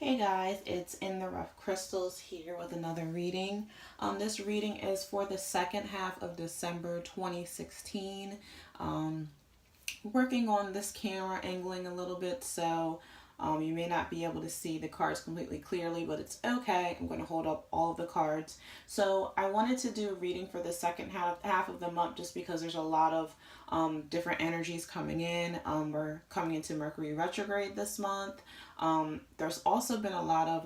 Hey guys, it's Intheroughcrystals here with another reading. This reading is for the second half of December 2016. Working on this camera angling a little bit, so you may not be able to see the cards completely clearly, but it's okay. I'm going to hold up all of the cards. So I wanted to do a reading for the second half of the month just because there's a lot of different energies coming in. We're coming into Mercury Retrograde this month. There's also been a lot of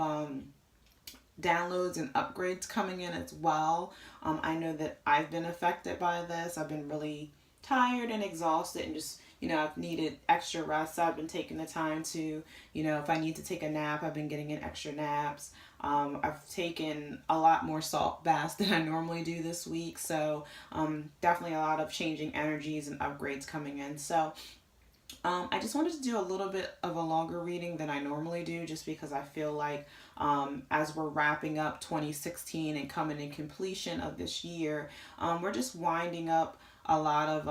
downloads and upgrades coming in as well. I know that I've been affected by this. I've been really tired and exhausted and just, I've needed extra rest. So I've been taking the time to, if I need to take a nap, I've been getting in extra naps. I've taken a lot more salt baths than I normally do this week. So definitely a lot of changing energies and upgrades coming in. So I just wanted to do a little bit of a longer reading than I normally do, just because I feel like as we're wrapping up 2016 and coming in completion of this year, we're just winding up a lot of,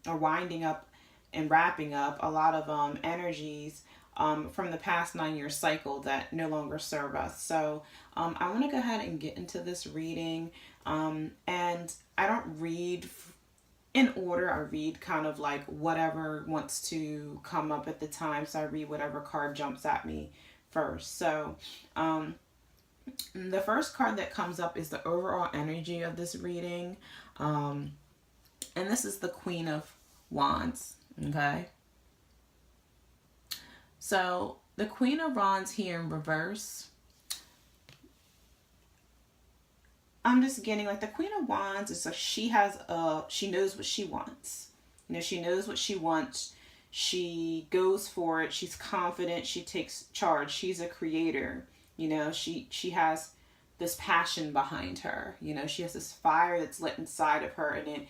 or winding up and wrapping up a lot of energies from the past 9-year cycle that no longer serve us. So I want to go ahead and get into this reading. And I don't read in order. I read kind of like whatever wants to come up at the time. So I read whatever card jumps at me first. So the first card that comes up is the overall energy of this reading. And this is the Queen of Wands. Okay. So the Queen of Wands here in reverse, I'm just getting like the Queen of Wands is like she knows what she wants. She knows what she wants. She goes for it. She's confident. She takes charge. She's a creator. She has this passion behind her. She has this fire that's lit inside of her, and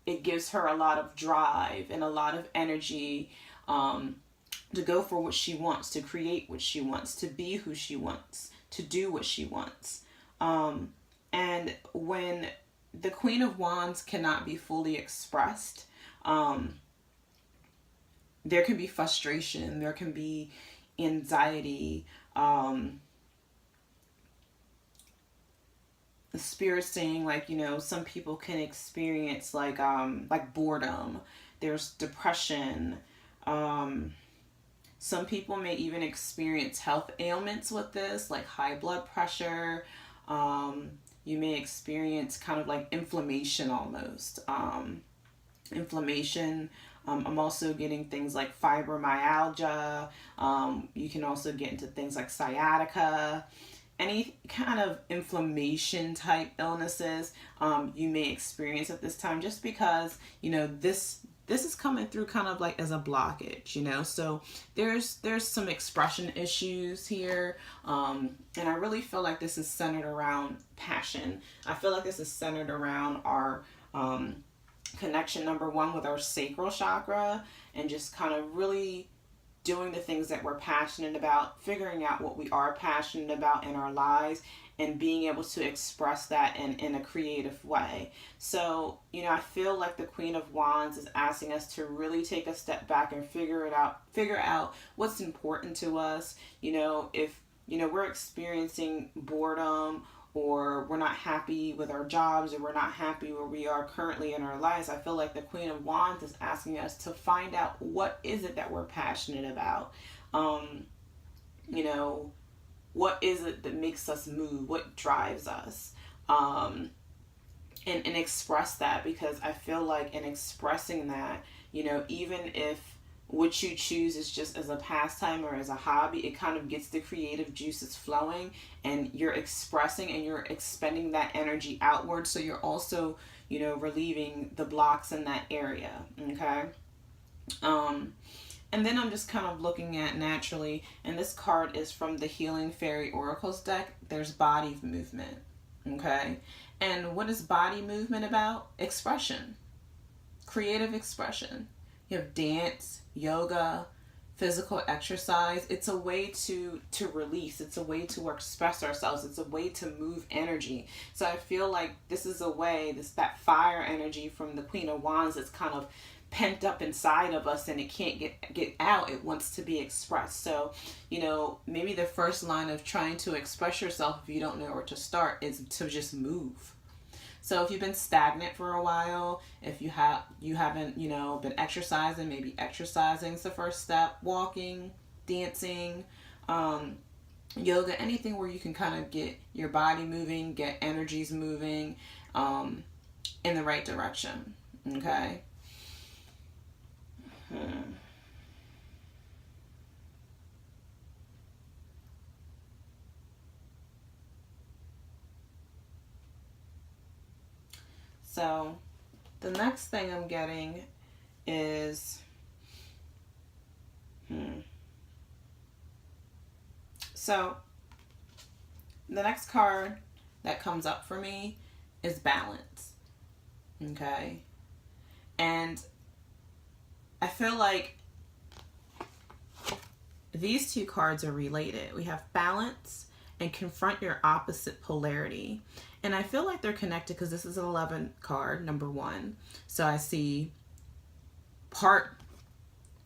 it gives her a lot of drive and a lot of energy to go for what she wants, to create what she wants, to be who she wants, to do what she wants. And when the Queen of Wands cannot be fully expressed, there can be frustration, there can be anxiety. The spirit's saying some people can experience like boredom. There's depression. Some people may even experience health ailments with this, like high blood pressure. You may experience kind of like inflammation almost. Inflammation. I'm also getting things like fibromyalgia. You can also get into things like sciatica. Any kind of inflammation type illnesses you may experience at this time, just because, this is coming through kind of like as a blockage, so there's some expression issues here. And I really feel like this is centered around passion. I feel like this is centered around our connection, number one, with our sacral chakra, and just kind of really doing the things that we're passionate about, figuring out what we are passionate about in our lives, and being able to express that in a creative way. So, I feel like the Queen of Wands is asking us to really take a step back and figure out what's important to us. If, we're experiencing boredom, or we're not happy with our jobs, or we're not happy where we are currently in our lives, I feel like the Queen of Wands is asking us to find out what is it that we're passionate about. What is it that makes us move? What drives us? And express that, because I feel like in expressing that, even if what you choose is just as a pastime or as a hobby, it kind of gets the creative juices flowing, and you're expressing and you're expending that energy outward. So you're also, relieving the blocks in that area. Okay. And then I'm just kind of looking at naturally, and this card is from the Healing Fairy Oracles deck. There's body movement. Okay. And what is body movement about? Expression. Creative expression. You have dance, yoga, physical exercise. It's a way to release. It's a way to express ourselves. It's a way to move energy. So I feel like this is a way, that fire energy from the Queen of Wands, that's kind of pent up inside of us and it can't get out. It wants to be expressed. So, you know, maybe the first line of trying to express yourself, if you don't know where to start, is to just move. So if you've been stagnant for a while, if you haven't, you know, been exercising, maybe exercising is the first step. Walking, dancing, yoga, anything where you can kind of get your body moving, get energies moving in the right direction. Okay. So the next thing I'm getting is so the next card that comes up for me is balance. Okay. And I feel like these two cards are related. We have balance and confront your opposite polarity. And I feel like they're connected because this is an 11 card, number 1. So I see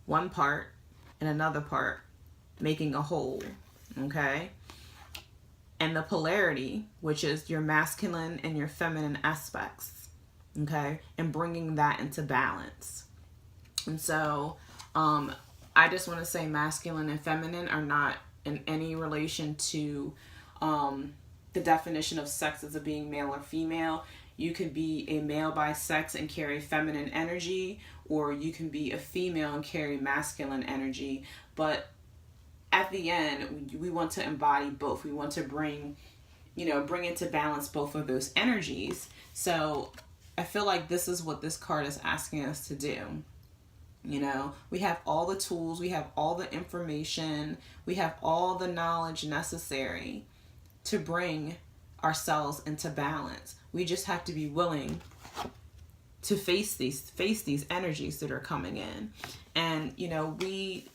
one part and another part making a whole, okay? And the polarity, which is your masculine and your feminine aspects, okay? And bringing that into balance. And so I just want to say masculine and feminine are not in any relation to the definition of sex as a being male or female. You could be a male by sex and carry feminine energy, or you can be a female and carry masculine energy. But at the end, we want to embody both. We want to bring into balance both of those energies. So I feel like this is what this card is asking us to do. You know, we have all the tools, we have all the information, we have all the knowledge necessary to bring ourselves into balance. We just have to be willing to face these energies that are coming in. And, you know, we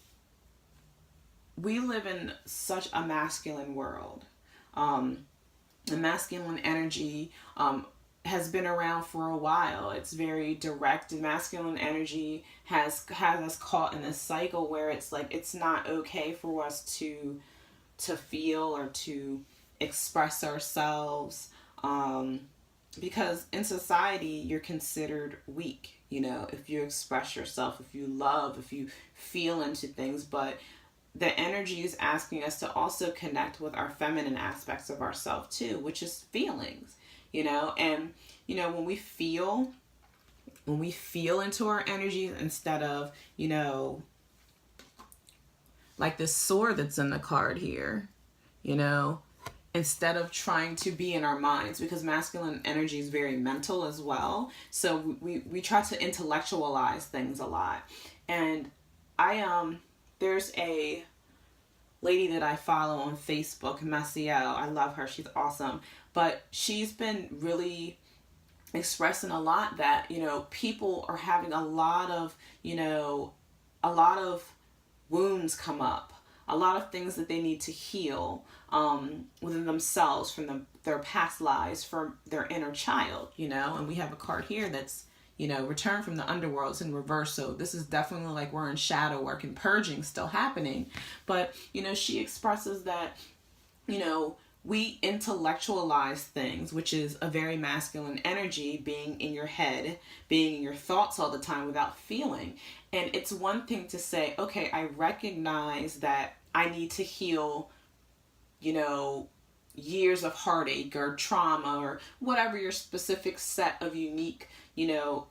live in such a masculine world. The masculine energy has been around for a while. It's very direct. The masculine energy has us caught in this cycle where it's like it's not okay for us to feel or to express ourselves, because in society you're considered weak, you know, if you express yourself, if you love, if you feel into things. But the energy is asking us to also connect with our feminine aspects of ourselves too, which is feelings, you know. And you know, when we feel into our energies, instead of, you know, like this sword that's in the card here, you know, instead of trying to be in our minds, because masculine energy is very mental as well. So we try to intellectualize things a lot. And there's a lady that I follow on Facebook, Messiel. I love her. She's awesome. But she's been really expressing a lot that, you know, people are having a lot of wounds come up, a lot of things that they need to heal within themselves from their past lives, from their inner child, you know. And we have a card here that's, you know, return from the underworlds in reverse. So this is definitely like we're in shadow work and purging still happening. But, you know, she expresses that, you know, we intellectualize things, which is a very masculine energy, being in your head, being in your thoughts all the time without feeling. And it's one thing to say, okay, I recognize that I need to heal, you know, years of heartache or trauma or whatever your specific set of unique, you know,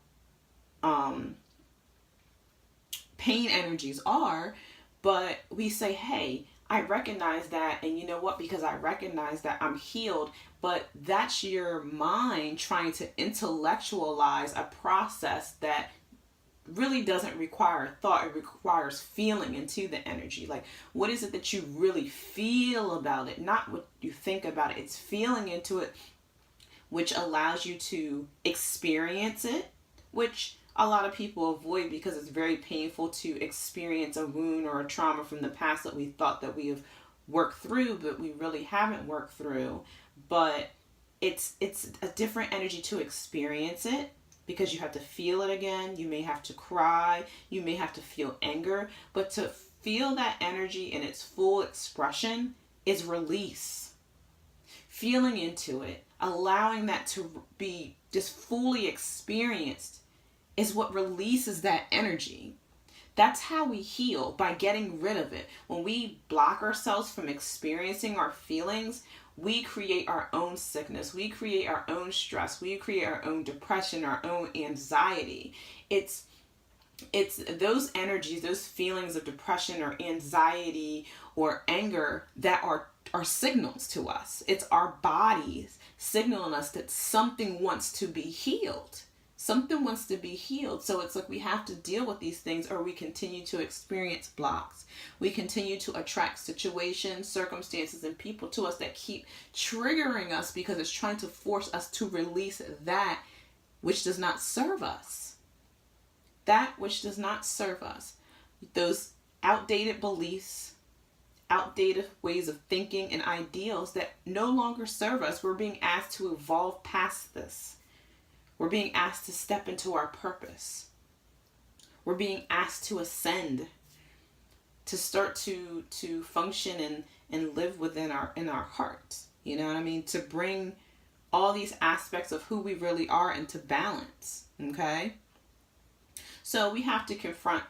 pain energies are. But we say, hey, I recognize that, and you know what, because I recognize that I'm healed. But that's your mind trying to intellectualize a process that really doesn't require thought. It requires feeling into the energy. Like, what is it that you really feel about it? Not what you think about it. It's feeling into it, which allows you to experience it, which a lot of people avoid because it's very painful to experience a wound or a trauma from the past that we thought that we have worked through, but we really haven't worked through. But it's a different energy to experience it, because you have to feel it again. You may have to cry. You may have to feel anger. But to feel that energy in its full expression is release. Feeling into it, allowing that to be just fully experienced is what releases that energy. That's how we heal, by getting rid of it. When we block ourselves from experiencing our feelings, we create our own sickness. We create our own stress. We create our own depression, our own anxiety. It's those energies, those feelings of depression or anxiety or anger that are signals to us. It's our bodies signaling us that something wants to be healed. Something wants to be healed. So it's like we have to deal with these things, or we continue to experience blocks. We continue to attract situations, circumstances, and people to us that keep triggering us because it's trying to force us to release that which does not serve us. That which does not serve us. Those outdated beliefs, outdated ways of thinking, and ideals that no longer serve us. We're being asked to evolve past this. We're being asked to step into our purpose. We're being asked to ascend, to start to function and live within our hearts. You know what I mean? To bring all these aspects of who we really are into balance. Okay? So we have to confront,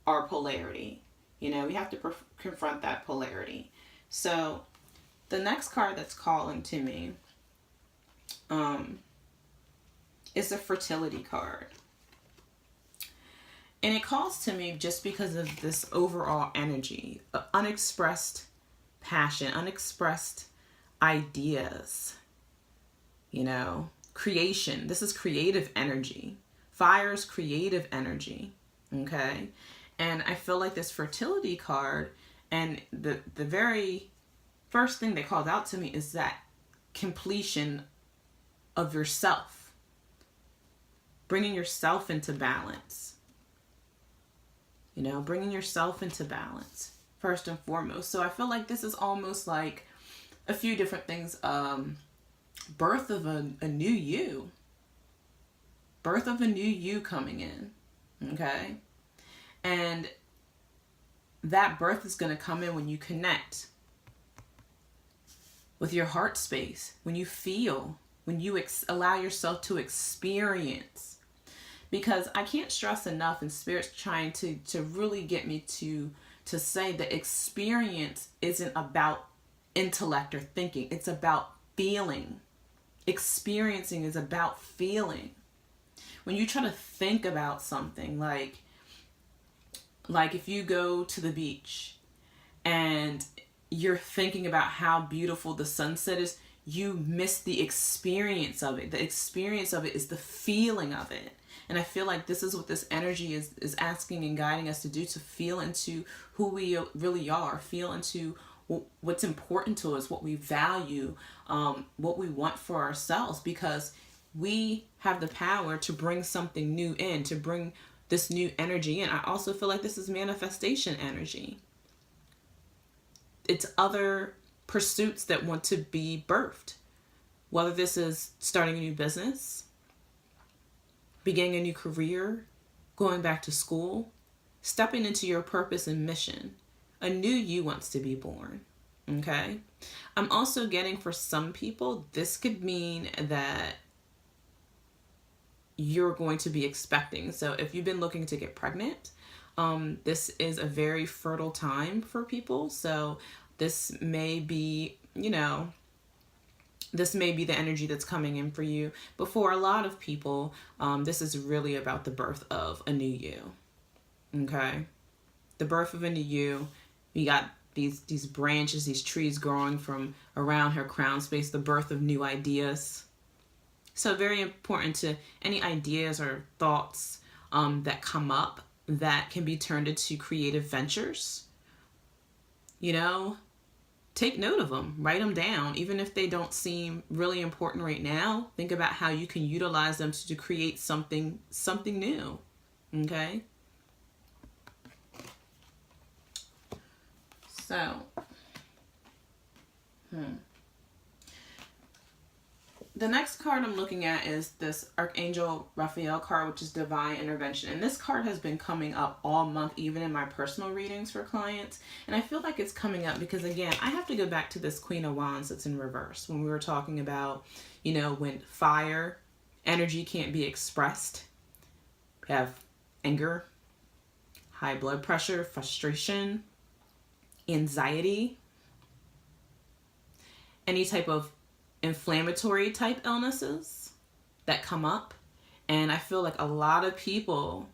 our polarity. We have to confront that polarity. So the next card that's calling to me, is a fertility card. And it calls to me just because of this overall energy, unexpressed passion, unexpressed ideas, creation. This is creative energy. Fire's creative energy. Okay. And I feel like this fertility card, and the very first thing that calls out to me is that completion of yourself. Bringing yourself into balance. Bringing yourself into balance first and foremost. So I feel like this is almost like a few different things. Birth of a new you. Birth of a new you coming in. Okay? And that birth is going to come in when you connect with your heart space, when you feel, when you allow yourself to experience. Because I can't stress enough, and Spirit's trying to really get me to say that experience isn't about intellect or thinking. It's about feeling. Experiencing is about feeling. When you try to think about something, like if you go to the beach and you're thinking about how beautiful the sunset is, you miss the experience of it. The experience of it is the feeling of it. And I feel like this is what this energy is asking and guiding us to do, to feel into who we really are, feel into what's important to us, what we value, what we want for ourselves, because we have the power to bring something new in, to bring this new energy in. I also feel like this is manifestation energy. It's other pursuits that want to be birthed, whether this is starting a new business, beginning a new career, going back to school, stepping into your purpose and mission. A new you wants to be born. Okay? I'm also getting, for some people, this could mean that you're going to be expecting. So if you've been looking to get pregnant, this is a very fertile time for people. So this may be, this may be the energy that's coming in for you. But for a lot of people, this is really about the birth of a new you. Okay? The birth of a new you. We got these branches, these trees growing from around her crown space, the birth of new ideas. So very important to any ideas or thoughts that come up that can be turned into creative ventures. Take note of them, write them down. Even if they don't seem really important right now, think about how you can utilize them to create something new. Okay? So, the next card I'm looking at is this Archangel Raphael card, which is Divine Intervention. And this card has been coming up all month, even in my personal readings for clients. And I feel like it's coming up because, again, I have to go back to this Queen of Wands that's in reverse. When we were talking about, you know, when fire energy can't be expressed. We have anger, high blood pressure, frustration, anxiety, any type of inflammatory type illnesses that come up. And I feel like a lot of people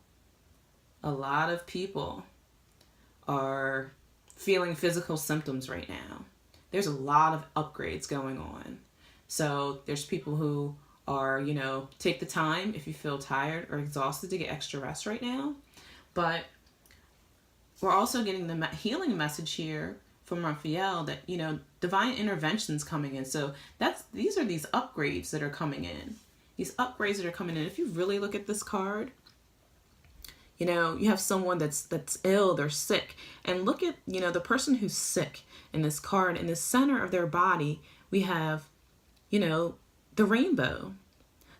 are feeling physical symptoms right now. There's a lot of upgrades going on. So there's people who are, you know, take the time if you feel tired or exhausted to get extra rest right now. But we're also getting the healing message here from Raphael that, you know, divine intervention's coming in. So these are these upgrades that are coming in. These upgrades that are coming in. If you really look at this card, you know, you have someone that's ill, they're sick. And look at, you know, the person who's sick in this card. In the center of their body, we have, you know, the rainbow.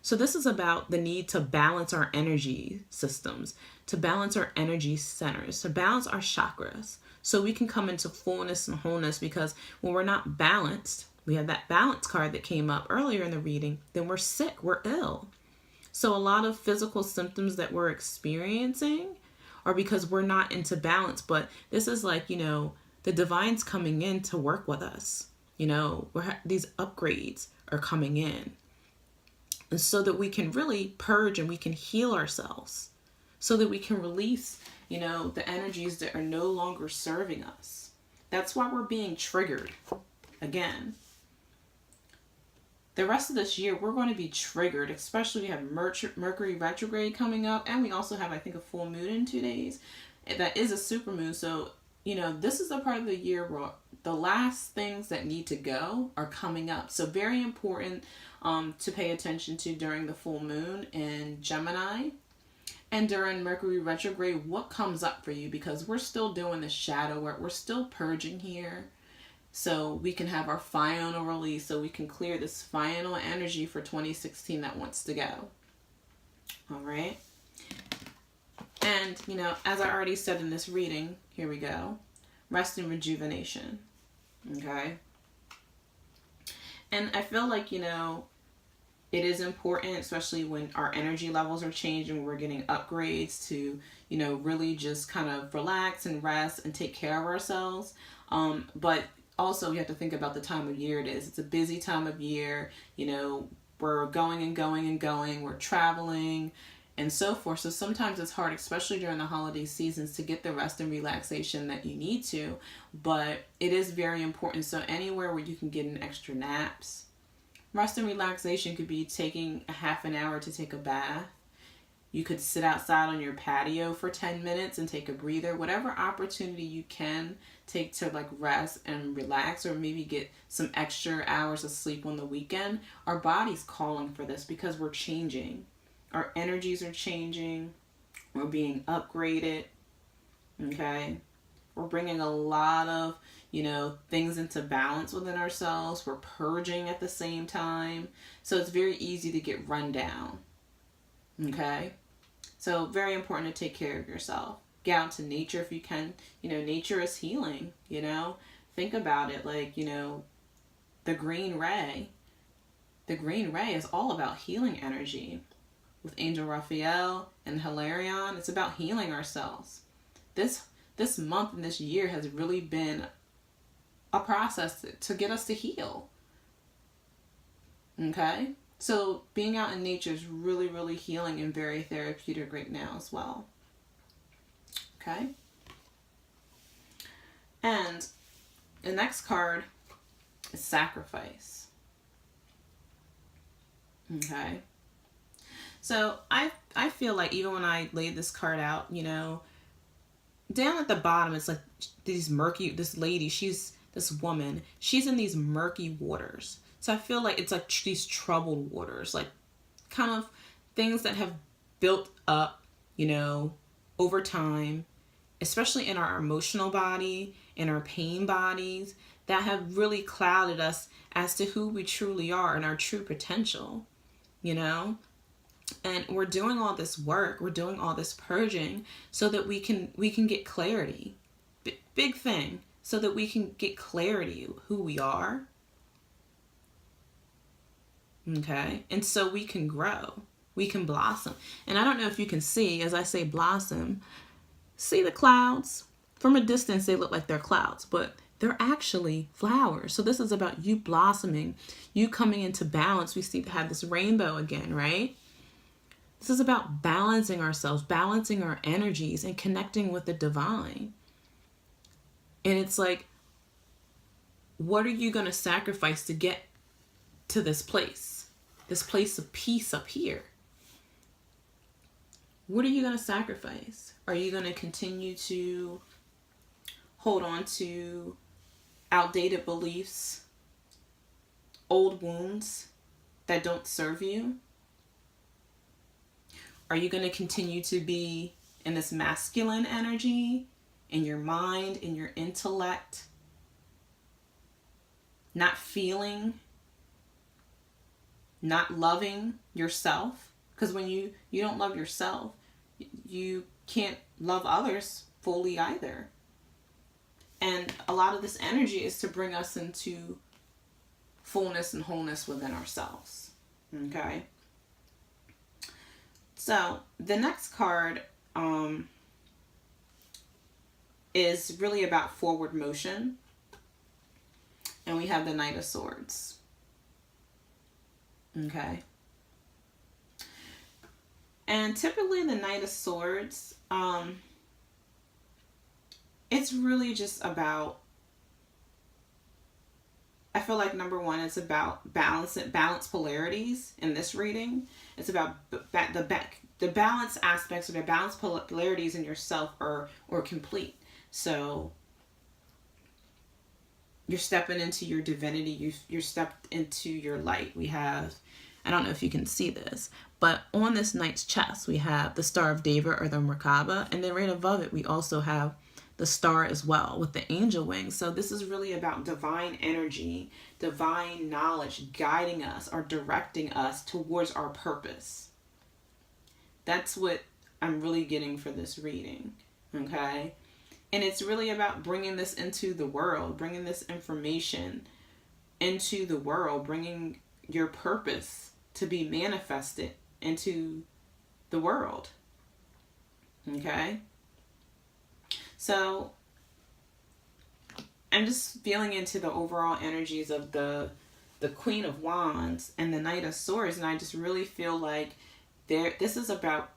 So this is about the need to balance our energy systems, to balance our energy centers, to balance our chakras, so we can come into fullness and wholeness. Because when we're not balanced, we have that balance card that came up earlier in the reading, then we're sick, we're ill. So a lot of physical symptoms that we're experiencing are because we're not into balance. But this is like, you know, the divine's coming in to work with us. You know, these upgrades are coming in. And so that we can really purge and we can heal ourselves. So that we can release, you know, the energies that are no longer serving us. That's why we're being triggered again. The rest of this year, we're going to be triggered, especially we have Mercury Retrograde coming up. And we also have, I think, a full moon in 2 days. That is a supermoon. So, you know, this is a part of the year where the last things that need to go are coming up. So very important to pay attention to during the full moon in Gemini. And during Mercury Retrograde, what comes up for you? Because we're still doing the shadow work. We're still purging here. So we can have our final release. So we can clear this final energy for 2016 that wants to go. All right. And, you know, as I already said in this reading, here we go. Rest and rejuvenation. Okay. And I feel like, you know, it is important, especially when our energy levels are changing, we're getting upgrades to, you know, really just kind of relax and rest and take care of ourselves. But also we have to think about the time of year it is. It's a busy time of year. You know, we're going and going and going. We're traveling and so forth. So sometimes it's hard, especially during the holiday seasons, to get the rest and relaxation that you need to. But it is very important. So anywhere where you can get an extra naps. Rest and relaxation could be taking a half an hour to take a bath. You could sit outside on your patio for 10 minutes and take a breather. Whatever opportunity you can take to like rest and relax, or maybe get some extra hours of sleep on the weekend. Our body's calling for this because we're changing. Our energies are changing. We're being upgraded. Okay. We're bringing a lot of, you know, things into balance within ourselves. We're purging at the same time. So it's very easy to get run down. Okay. So very important to take care of yourself. Get out to nature if you can. You know, nature is healing, you know. Think about it like, you know, the green ray. The green ray is all about healing energy. With Angel Raphael and Hilarion, it's about healing ourselves. This month and this year has really been a process to get us to heal. Okay? So being out in nature is really, really healing and very therapeutic right now as well. Okay? And the next card is Sacrifice. Okay? So I feel like even when I laid this card out, you know, down at the bottom, it's like this lady, this woman, she's in these murky waters. So I feel like it's like these troubled waters, like kind of things that have built up, you know, over time, especially in our emotional body, in our pain bodies. that have really clouded us as to who we truly are and our true potential, you know? And we're doing all this work, we're doing all this purging so that we can get clarity. Big thing, so that we can get clarity who we are. Okay? And so we can grow. We can blossom. And I don't know if you can see, as I say blossom, see the clouds? From a distance, they look like they're clouds, but they're actually flowers. So this is about you blossoming, you coming into balance. We seem to have this rainbow again, right? This is about balancing ourselves, balancing our energies, and connecting with the divine. And it's like, what are you going to sacrifice to get to this place of peace up here? What are you going to sacrifice? Are you going to continue to hold on to outdated beliefs, old wounds that don't serve you? Are you going to continue to be in this masculine energy, in your mind, in your intellect, not feeling, not loving yourself? Because when you don't love yourself, you can't love others fully either. And a lot of this energy is to bring us into fullness and wholeness within ourselves. Okay? So the next card is really about forward motion. And we have the Knight of Swords. Okay? And typically the Knight of Swords, it's really just about, I feel like number one, it's about balance polarities in this reading. It's about the balance aspects or the balance polarities in yourself are complete. So you're stepping into your divinity. You're stepped into your light. We have, I don't know if you can see this, but on this knight's chest, we have the Star of David or the Merkaba. And then right above it, we also have the star as well with the angel wings. So this is really about divine energy, divine knowledge guiding us or directing us towards our purpose. That's what I'm really getting for this reading. Okay? And it's really about bringing this into the world, bringing this information into the world, bringing your purpose to be manifested into the world. Okay? So I'm just feeling into the overall energies of the Queen of Wands and the Knight of Swords, and I just really feel like this is about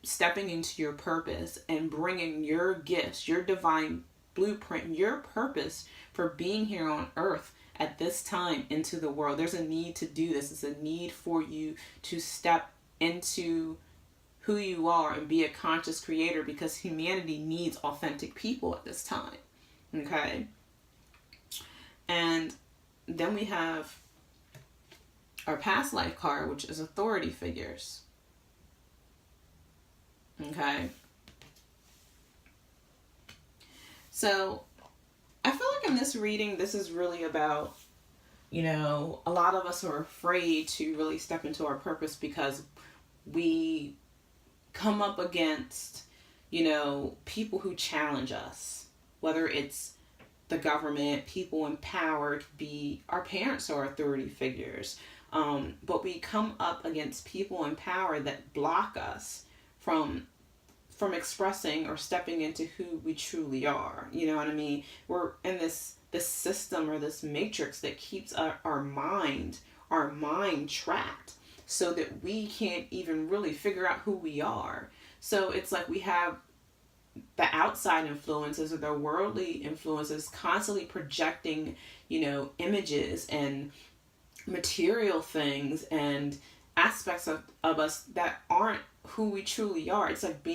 stepping into your purpose and bringing your gifts, your divine blueprint, your purpose for being here on earth at this time into the world. There's a need to do this. It's a need for you to step into who you are and be a conscious creator, because humanity needs authentic people at this time. Okay? And then we have our past life card, which is authority figures. Okay? So I feel like in this reading, this is really about, a lot of us are afraid to really step into our purpose because we come up against, people who challenge us, whether it's the government, people in power, to be our parents or authority figures. But we come up against people in power that block us from expressing or stepping into who we truly are. You know what I mean? We're in this system or this matrix that keeps our mind trapped, so that we can't even really figure out who we are. So it's like we have the outside influences or the worldly influences constantly projecting, images and material things and aspects of us that aren't who we truly are. It's like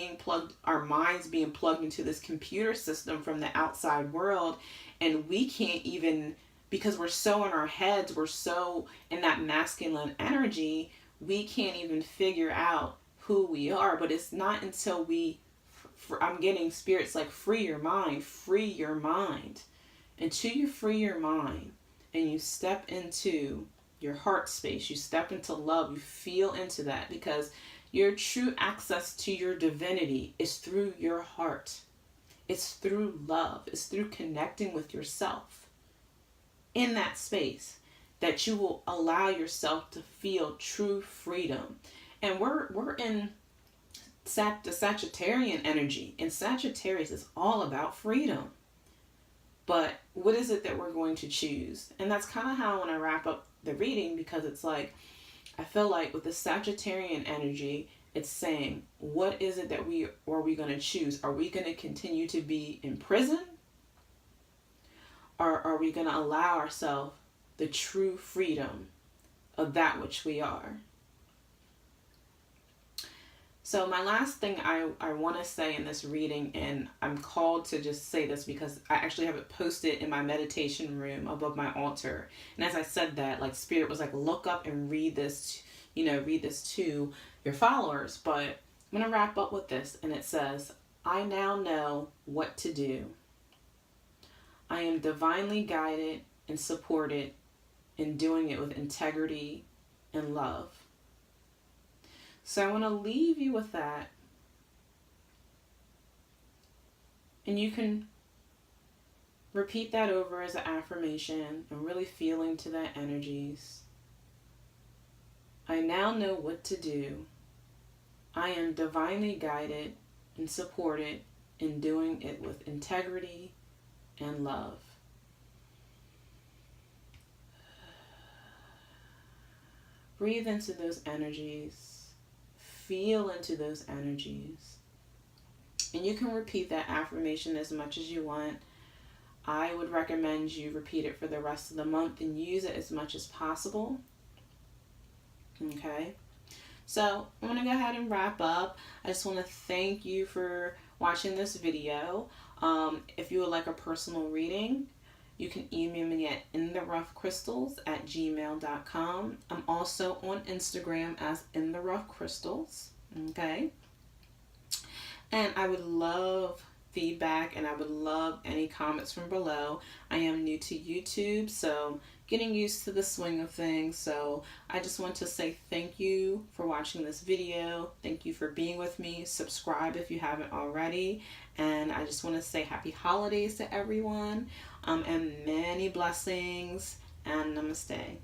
our minds being plugged into this computer system from the outside world, and we can't even, because we're so in our heads, we're so in that masculine energy, we can't even figure out who we are. But it's not until I'm getting spirits like free your mind. until you free your mind and you step into your heart space, you step into love, you feel into that, because your true access to your divinity is through your heart. It's through love. It's through connecting with yourself in that space that you will allow yourself to feel true freedom. And we're in the Sagittarian energy, and Sagittarius is all about freedom. But what is it that we're going to choose? And that's kind of how I want to wrap up the reading, because it's like, I feel like with the Sagittarian energy, it's saying, what is it that we going to choose? Are we going to continue to be in prison? Or are we going to allow ourselves the true freedom of that which we are? So my last thing I want to say in this reading, and I'm called to just say this because I actually have it posted in my meditation room above my altar. And as I said that, like, Spirit was like, look up and read this, read this to your followers. But I'm going to wrap up with this, and it says, I now know what to do. I am divinely guided and supported in doing it with integrity and love. So I want to leave you with that. And you can repeat that over as an affirmation and really feel into that energies. I now know what to do. I am divinely guided and supported in doing it with integrity and love. Breathe into those energies. Feel into those energies. And you can repeat that affirmation as much as you want. I would recommend you repeat it for the rest of the month and use it as much as possible. Okay? So I'm going to go ahead and wrap up. I just want to thank you for watching this video. If you would like a personal reading, you can email me at intheroughcrystals@gmail.com. I'm also on Instagram as Intheroughcrystals. Okay? And I would love feedback, and I would love any comments from below. I am new to YouTube, so getting used to the swing of things. So I just want to say thank you for watching this video. Thank you for being with me. Subscribe if you haven't already. And I just want to say happy holidays to everyone, and many blessings, and namaste.